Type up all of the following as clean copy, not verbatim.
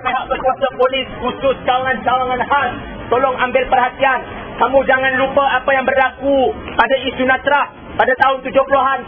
pihak berkuasa polis khusus cawangan-cawangan khas, tolong ambil perhatian. Kamu jangan lupa apa yang berlaku pada isu Natrah pada tahun 70-an,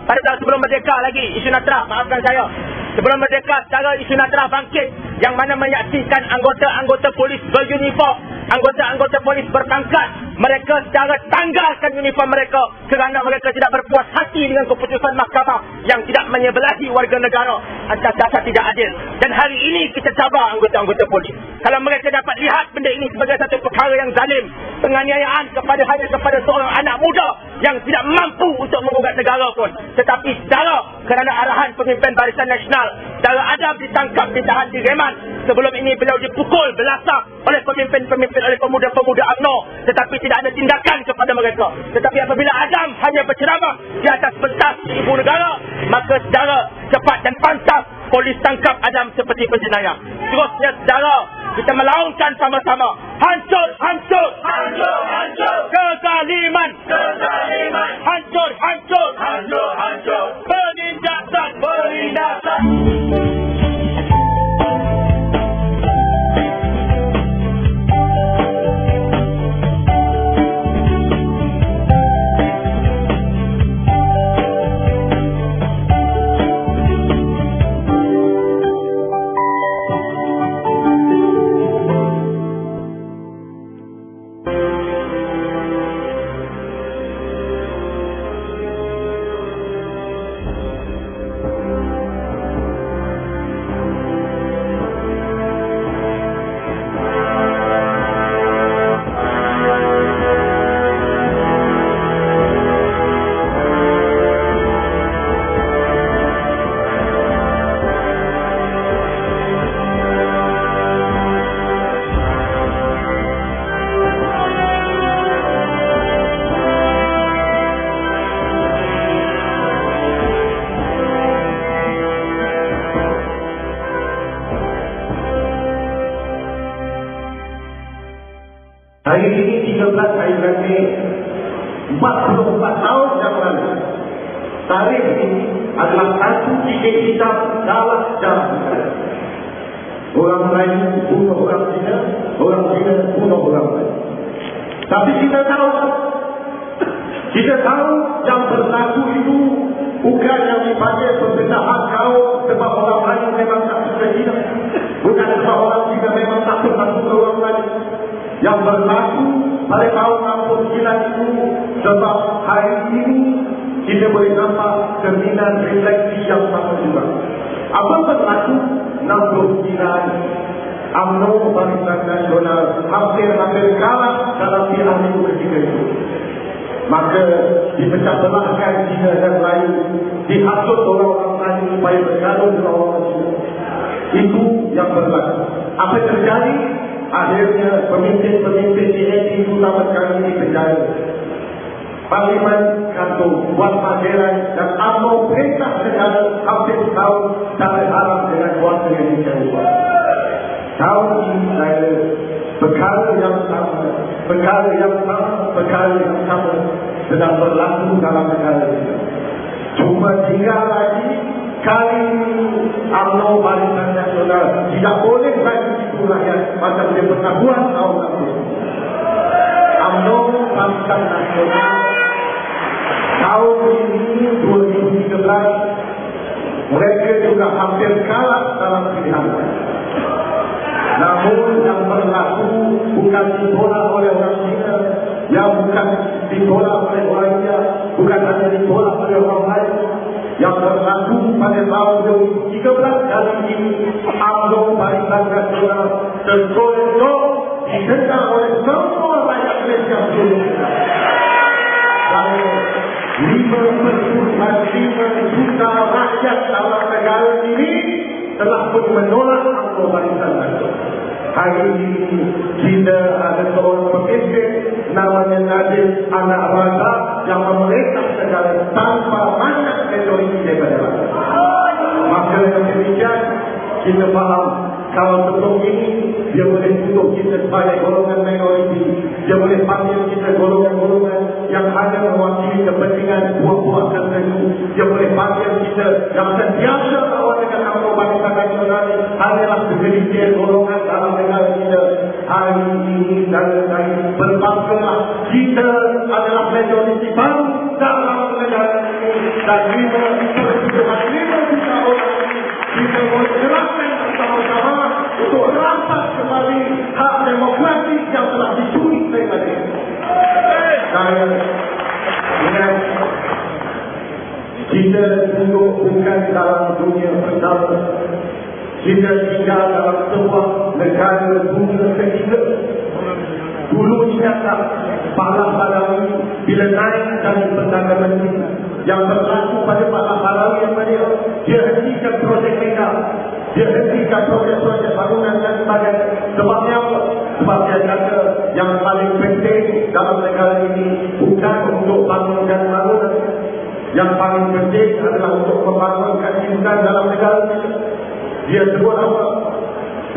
pada tahun sebelum merdeka lagi. Isu Natrah, maafkan saya, sebelum merdeka, cara isu Natrah bangkit, yang mana menyaksikan anggota-anggota polis beruniform, anggota-anggota polis berpangkat, mereka secara tanggalkan uniform mereka kerana mereka tidak berpuas hati dengan keputusan mahkamah yang tidak menyebelahi warga negara atas dasar tidak adil. Dan hari ini kita cabar anggota-anggota polis. Kalau mereka dapat lihat benda ini sebagai satu perkara yang zalim, penganiayaan hanya kepada seorang anak muda yang tidak mampu untuk mengugat negara pun, tetapi secara kerana arahan pemimpin Barisan Nasional, secara Adam ditangkap, ditahan di Reman. Sebelum ini beliau dipukul belasak oleh pemimpin-pemimpin, oleh pemuda-pemuda UMNO, tetapi tidak ada tindakan kepada mereka. Tetapi apabila Adam hanya berceramah di atas pentas ibu negara, maka secara cepat dan pantas polis tangkap Adam seperti penjenayah. Terusnya saudara, kita melaungkan sama-sama, hancur, hancur, hancur, hancur kezaliman, kezaliman, hancur, hancur, hancur, hancur penindasan, penindasan. Hari ini 13 hari Mei 44 tahun yang lalu. Tarikh ini adalah satu titik hitam dalam sejarah kita. Orang Melayu bunuh orang Cina, orang Cina bunuh orang Melayu. Tapi kita tahu yang berlaku itu bukan yang dipanggil perpecahan kaum sebab orang Melayu memang tak suka Cina, bukan sebab orang Cina memang tak pernah suka orang Melayu. Yang berlaku pada tahun 69 itu sebab hari ini kita boleh nampak cerminan refleksi yang sama juga. Apa berlaku 69 UMNO Barisan Nasional hampir-hampir kalah dalam pilihan itu ketika itu. Maka dipecah belahkan Cina dan Melayu, dihasut orang-orang Melayu supaya bergaduh dengan orang Cina. Itu yang berlaku. Apa terjadi? Akhirnya pemimpin-pemimpin TNI utama sekali ini penjara. Parlimen kantor buat panggilan dan UMNO perintah negara hampir setahun sampai haram dengan kuasa yang dicari. Tahun ini saya perkara yang sama sedang berlaku dalam negara kita. Cuma tinggal lagi kali ini UMNO Barisan Nasional tidak boleh lagi itu rakyat macam dia pernah buat tahun lalu. UMNO Barisan Nasional tahun ini 2013 mereka juga hampir kalah dalam pilihan. Namun yang berlaku bukan ditolak oleh orang Cina, yang bukan ditolak oleh orang India, bukan hanya ditolak oleh orang lain. Yang berlaku pada tahun 2013 kali ini UMNO Barisan Nasional tergolong didengar oleh semua rakyat Malaysia seluruhnya. Dan 5 juta rakyat dalam negara ini telah pun menolak UMNO Barisan Nasional. Hari ini kita ada seorang pemimpin namanya Najib Anak Razak yang memerintah negara tanpa banyak majoriti daripada rakyat. Maka yang demikian kita faham kalau sebelum ini dia boleh tutup kita sebagai golongan minoriti, dia boleh panggil kita golongan-golongan yang hanya mewakili kepentingan buah-buah tertentu, dia boleh panggil kita yang sentiasa lawan negara dan UMNO Barisan Nasional adalah segelintir golongan dalam negara kita. Hari ini dan berbanggalah kita adalah majoriti baru dalam negara ini, dan 5 juta orang ini kita boleh gerakkan bersama-sama untuk rampas kembali hak demokratik yang telah dicuri daripada ini. Saya ingat kita duduk bukan dalam dunia bersama. Kita tinggal dalam sebuah negara dunia ketiga. Dulu ingatlah Pahlawi bila naik dari Perdana Menteri yang berlaku pada Pahlawi yang mana dia hentikan projek mereka, dia hentikan projek-projek bangunan dan sebagainya. Sebabnya apa? Sebab dia kata yang paling penting dalam negara ini bukan untuk bangunkan bangunan. Yang paling penting adalah untuk membangunkan kehidupan dalam negara ini. Dia sebut apa?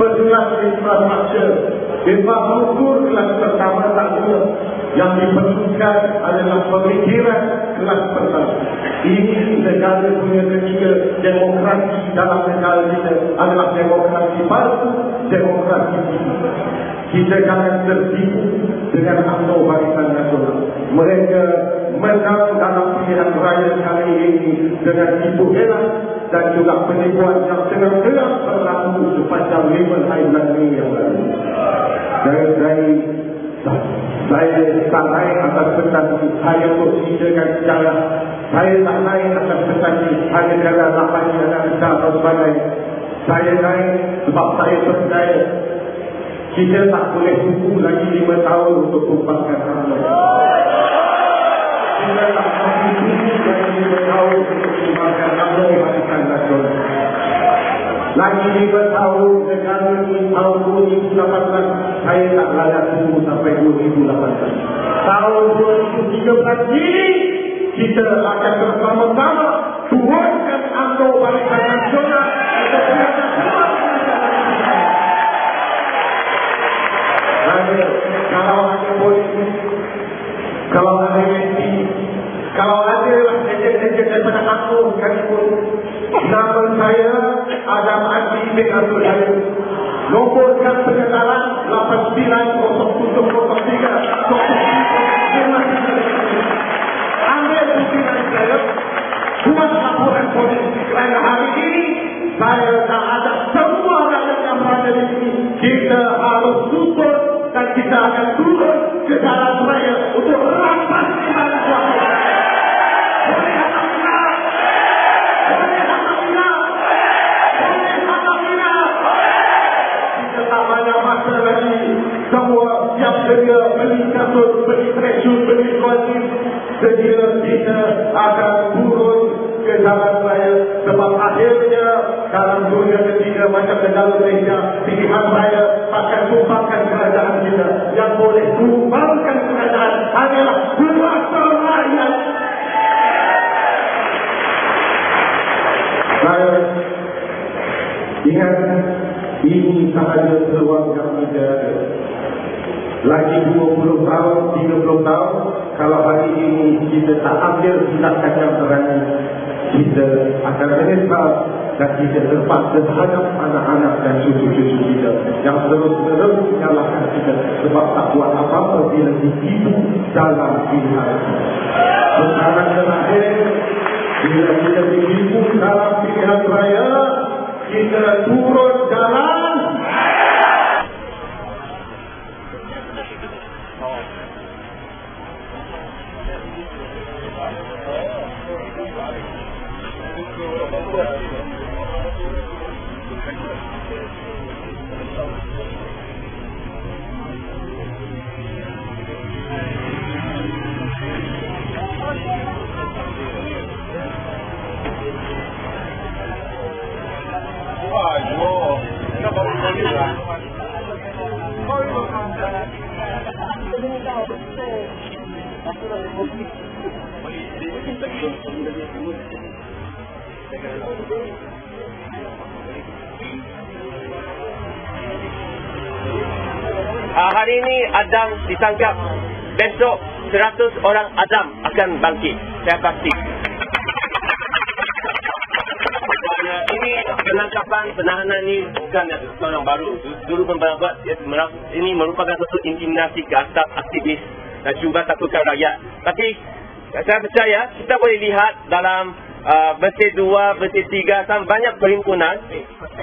Perluas infrastruktur. Infrastruktur kelas pertama dunia. Yang diperlukan adalah pemikiran kelas pertama. Ini negara dunia ketiga. Demokrasi dalam negara kita adalah demokrasi palsu, demokrasi ini. Kita jangan tertipu dengan UMNO Barisan Nasional. Mereka menang dalam pilihan raya kali ini dengan tipu helat dan juga penipuan yang terang-terang berlaku sepanjang 5 hari Mei yang lalu. Saya tak naik atas petani hanya untuk ceritakan sejarah. Saya tak naik atas petani hanya kerana lapangnya anak besar atau sebagainya. Saya naik sebab saya percaya kita tak boleh tunggu lagi 5 tahun untuk tumpahkan UMNO. Kita tak boleh tunggu lagi 5 tahun untuk tumpahkan UMNO Barisan Nasional. Lagi 5 tahun negara ini tahun 2018, saya tak layak tunggu sampai 2018. Tahun 2013 ini kita akan bersama-sama turunkan UMNO Barisan Nasional untuk berada kuat. Kalau ada politik, kalau ada MP, kalau ada ejen-ejen daripada UMNO sekalipun, nama saya Adam Adi bin Abdul Halim. Nombor kad pengenalan 890703. Ambil pimpinan saya, buat laporan politik. Kerana hari ini saya dah ada semua rakyat yang berada di sini. Kita harus tutup dan kita akan turun ke jalan raya untuk rampas kembali kuasa. Boleh Alhamdulillah. Boleh Alhamdulillah. Boleh Alhamdulillah. Kita tak banyak masa lagi. Semua siap sedia beli kasut, beli treasure, beli kuasin. Sedia kita akan turun ke jalan raya. Sebab akhirnya dalam dunia ketiga macam negara Malaysia, pilihan raya akan tumpahkan kerajaan kita. Yang boleh tumpahkan kerajaan adalah kuasa rakyat. Saya ingat ini sahaja peluang yang kita ada. Lagi 20 tahun, 30 tahun, kalau hari ini kita tak ambil tindakan yang berani, kita akan menyesal dan kita terpaksa terhadap anak-anak dan cucu-cucu kita yang terus-menerus menyalahkan kita sebab tak buat apa-apa bila ditipu dalam pilihan. Sekarang terakhir, bila kita ditipu dalam pilihan raya, kita turun jalan. Hari ini Adam ditangkap. Besok 100 orang Adam akan bangkit. Saya pasti. Ini kawan-kawan, penahanan ni bukan sesuatu yang baru. Dulu pembuat ini merupakan satu intimidasi ke atas aktivis dan juga takutkan rakyat. Tapi saya percaya kita boleh lihat dalam versi 2, versi 3 dan banyak perhimpunan,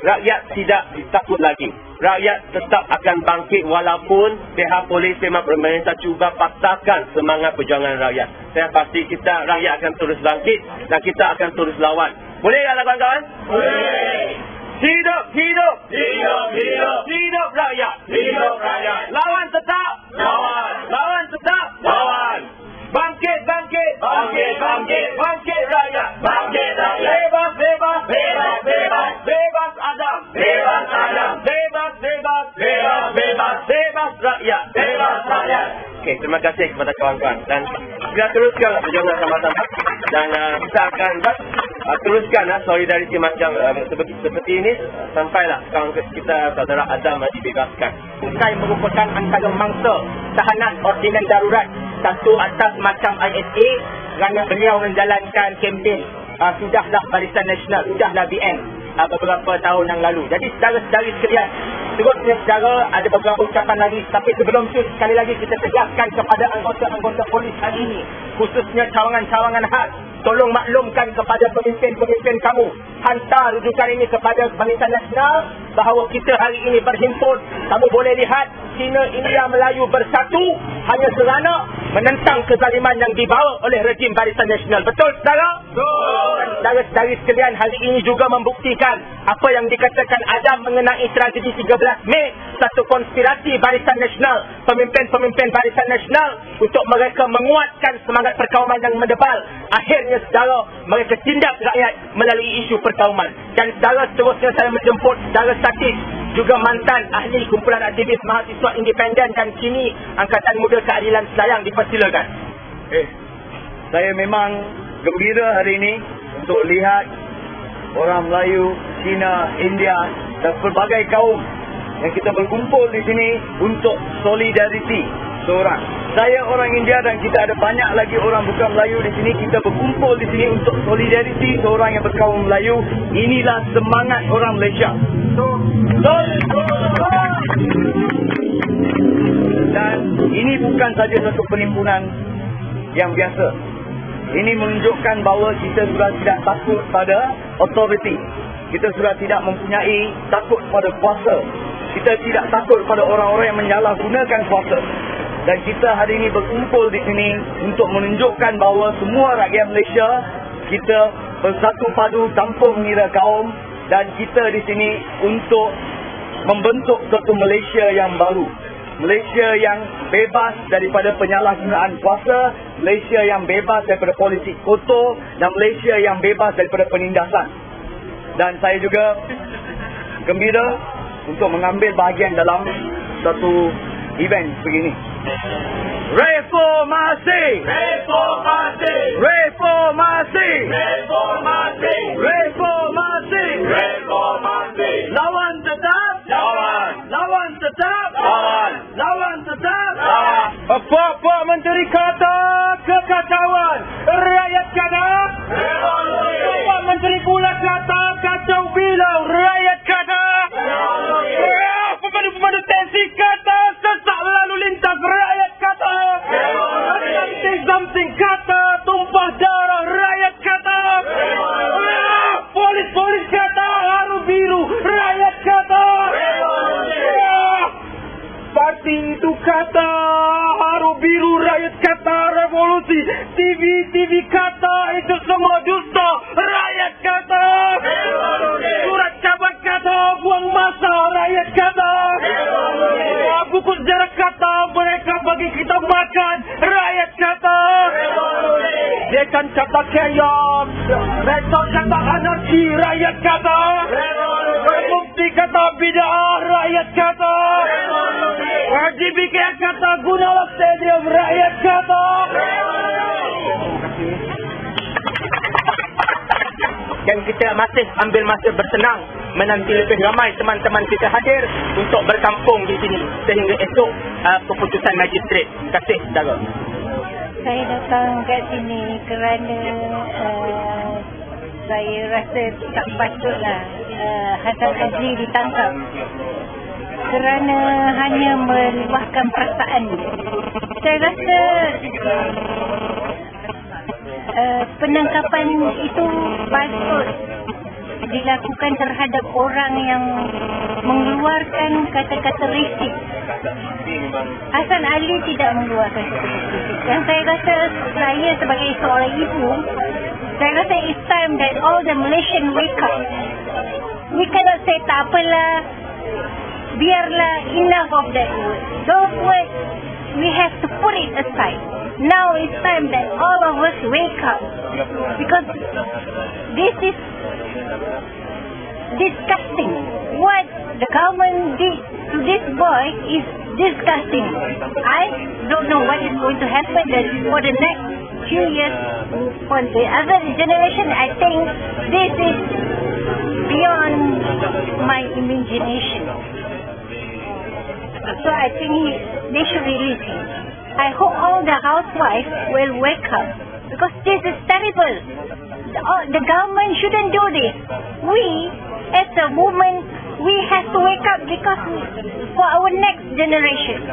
rakyat tidak takut lagi. Rakyat tetap akan bangkit walaupun pihak polis, pihak pemerintah cuba paksakan semangat perjuangan rakyat. Saya pasti rakyat akan terus bangkit dan kita akan terus lawan. Boleh tak kawan-kawan? Boleh. Hidup, hidup. Hidup, hidup. Hidup rakyat. Hidup rakyat. Lawan tetap. Lawan. Lawan tetap. Lawan. Bangkit, bangkit. Bangkit, bangkit. Bangkit rakyat. Bangkit rakyat. Bebas, bebas. Bebas, bebas. Bebas Adam. Bebas Adam. Bebas, bebas. Bebas, bebas. Bebas rakyat. Bebas rakyat. Okey, terima kasih kepada kawan-kawan. Dan kita teruskan perjuangan sama-sama. Dan kita akan teruskan solidariti macam seperti ini sampailah kawan kita saudara Adam dibebaskan. Bukan merupakan antara mangsa tahanan ordinan darurat satu atas macam ISA kerana beliau menjalankan kempen sudahlah Barisan Nasional, sudahlah BN beberapa tahun yang lalu. Jadi saudara-saudari sekalian, terusnya saudara ada beberapa ucapan lagi, tapi sebelum itu sekali lagi kita tegaskan kepada anggota-anggota polis hari ini, khususnya cawangan-cawangan khas, tolong maklumkan kepada pemimpin-pemimpin kamu, hantar rujukan ini kepada Barisan Nasional bahawa kita hari ini berhimpun. Kamu boleh lihat Cina, India, Melayu bersatu hanya kerana menentang kezaliman yang dibawa oleh rejim Barisan Nasional. Betul saudara? Betul. Saudara-saudari sekalian, hari ini juga membuktikan apa yang dikatakan Adam mengenai tragedi 13 Mei, satu konspirasi Barisan Nasional, pemimpin-pemimpin Barisan Nasional untuk mereka menguatkan semangat perkauman yang mendebal. Akhirnya saudara, mereka tindak rakyat melalui isu perkauman. Dan saudara, seterusnya saya menjemput saudara Satis, juga mantan ahli kumpulan aktivis mahasiswa independen dan kini Angkatan Muda Keadilan Selayang, dipersilakan. Saya memang gembira hari ini untuk lihat orang Melayu, Cina, India dan pelbagai kaum yang kita berkumpul di sini untuk solidariti seorang. Saya orang India dan kita ada banyak lagi orang bukan Melayu di sini. Kita berkumpul di sini untuk solidariti seorang yang berkaum Melayu. Inilah semangat orang Malaysia. Dan ini bukan saja satu penimbunan yang biasa. Ini menunjukkan bahawa kita sudah tidak takut pada autoriti. Kita sudah tidak mempunyai takut pada kuasa. Kita tidak takut pada orang-orang yang menyalahgunakan kuasa. Dan kita hari ini berkumpul di sini untuk menunjukkan bahawa semua rakyat Malaysia, kita bersatu padu tanpa mengira kaum, dan kita di sini untuk membentuk satu Malaysia yang baru. Malaysia yang bebas daripada penyalahgunaan kuasa, Malaysia yang bebas daripada politik kotor, dan Malaysia yang bebas daripada penindasan. Dan saya juga gembira untuk mengambil bahagian dalam satu event begini. Reformasi! Reformasi! Reformasi! Reformasi! Reformasi! Reformasi! Lawan tetap! Lawan! Lawan tetap! Lawan! Lawan tetap! Lawan! Apa-apa menteri kata kekacauan, rakyat kata Revolusi! Apa menteri pula kata kacau bilau, rakyat kata pemandu-pemandu tensi kata sesak lalu lintas, rakyat kata something kata tumpah darah, rakyat kata polis-polis kata haru biru, rakyat kata parti itu kata haru biru, rakyat kata revolusi, TV kata itu semua dusta, rakyat kata surat cabat kata buang masa, rakyat kata buku sejarah kata mereka bagi kita makan, rakyat kata dekan kata chaos, rektor kata anarki, rakyat kata bukti kata bid'ah, rakyat kata RGBK kata Gunawan Stadium, rakyat kata dan kita masih ambil masa bersenang menanti lebih ramai teman-teman kita hadir untuk berkampung di sini sehingga esok keputusan magistrate. Terima kasih saudara. Saya datang kat sini kerana saya rasa tak patutlah Hasan Azli ditangkap kerana hanya meluahkan perasaan. Saya rasa penangkapan itu patut dilakukan terhadap orang yang mengeluarkan kata-kata risik. Hasan Ali tidak mengeluarkan kata-kata risik. Dan saya rasa, saya sebagai seorang ibu, saya rasa it's time that all the Malaysian wake up. We cannot say tak apalah, biarlah, enough of that word. Those words, we have to put it aside. Now it's time that all of us wake up, because this is disgusting. What the government did to this boy is disgusting. I don't know what is going to happen for the next few years. For the other generation, I think this is beyond my imagination. So I think they should release him. I hope all the housewives will wake up, because this is terrible. The government shouldn't do this. We, as a woman, we have to wake up, because for our next generation,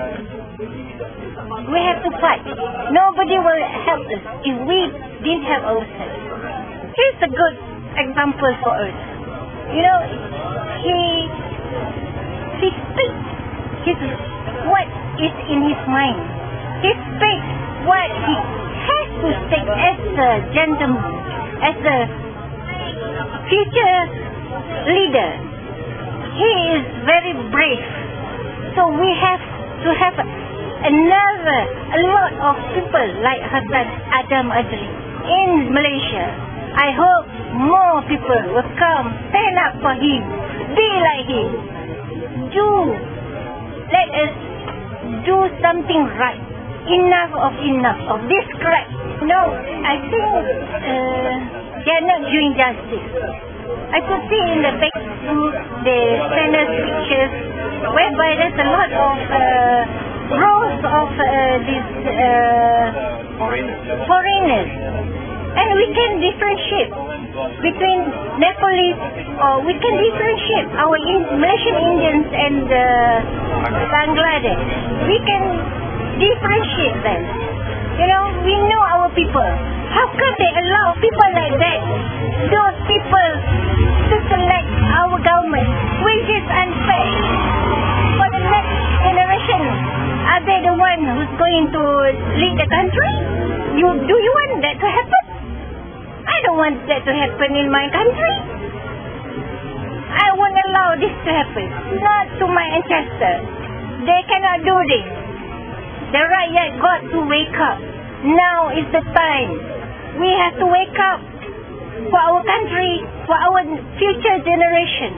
we have to fight. Nobody will help us if we didn't help ourselves. Here's a good example for us. You know, he speaks what is in his mind. He speaks what he has to say as a gentleman, as a future leader. He is very brave. So we have to have a lot of people like Hasan Adam Azli in Malaysia. I hope more people will come, stand up for him, be like him. Let us do something right. Enough of this crap. No, I think they are not doing justice. I could see in the Facebook the Senate pictures whereby there's a lot of rows of these foreigners, and we can differentiate between Nepalese, or we can differentiate our Malaysian Indians and Bangladesh. We can differentiate them. You know, we know our people. How can they allow people like that, those people, to select our government, which is unfair? For the next generation, are they the one who's going to lead the country? Do you want that to happen? I don't want that to happen in my country. I won't allow this to happen. Not to my ancestors. They cannot do this. The rakyat got to wake up. Now is the time. We have to wake up for our country, for our future generation.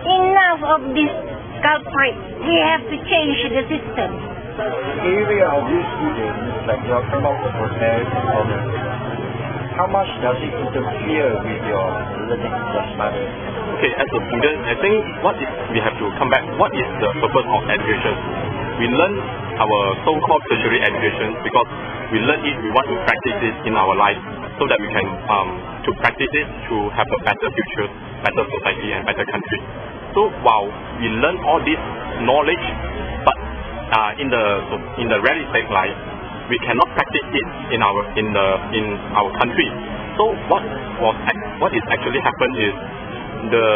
Enough of this culprit. We have to change the system. Area of these students, like you have come out with protest, how much does it interfere with your learning, your study? Okay, as a student, I think we have to come back. What is the purpose of education? We learn our so-called tertiary education because we learn it, we want to practice it in our life so that we can to practice it to have a better future, better society and better country. So while we learn all this knowledge, but in the realistic life, we cannot practice it in our country. So what is actually happened is the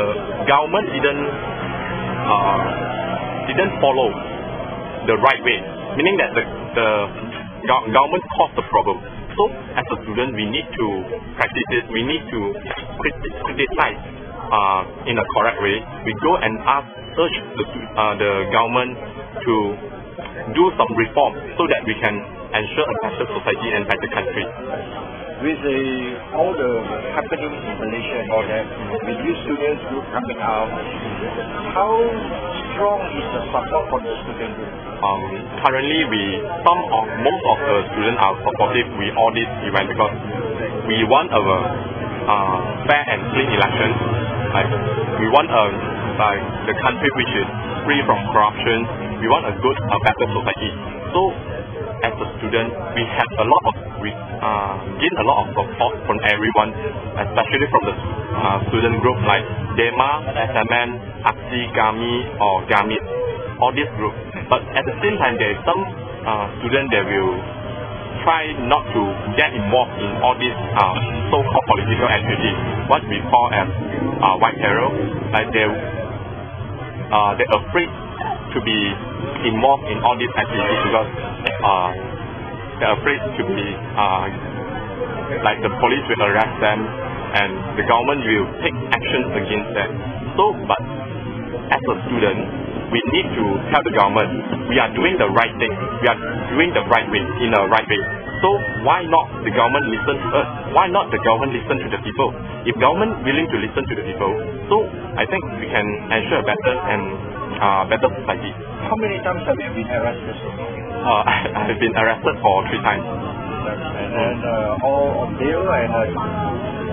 government didn't follow the right way, meaning that the government caused the problem. So as a student, we need to practice it. We need to criticize in a correct way. We go and urge the government to do some reform so that we can ensure a better society and better country. With all the happening in Malaysia and all that, with you students group coming out, how strong is the support for the student group? Currently, most of the students are supportive with all this event because we want a fair and clean election. We want the country which is free from corruption. We want a better society. So as a student, we have a lot of gain a lot of support from everyone, especially from the student group like DEMA, SMN, AXI, GAMI, or GAMIT, all these groups. But at the same time, there is some students that will try not to get involved in all these so-called political activities, what we call as white terror. Like they're afraid to be involved in all these activities because they're afraid to be like the police will arrest them and the government will take action against them. So, but as a student, we need to tell the government we are doing the right thing, we are doing the right way, in a right way. So why not the government listen to us? Why not the government listen to the people? If government willing to listen to the people, so I think we can ensure a better and better society. How many times have you been arrested? I've been arrested for 3 times. And then all on bail and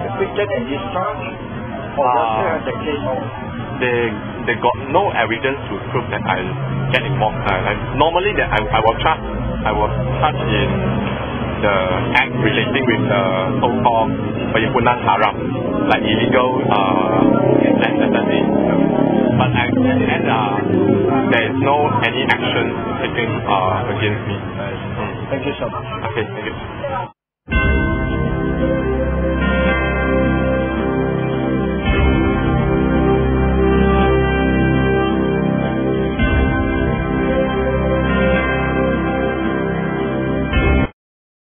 convicted and discharged? Or was there the case of... They got no evidence to prove that I get involved. Normally, that I was charged in the act relating with the so-called penghimpunan haram, like illegal activity. But there is no any action taken against me. Thank you so much. Okay, thank you.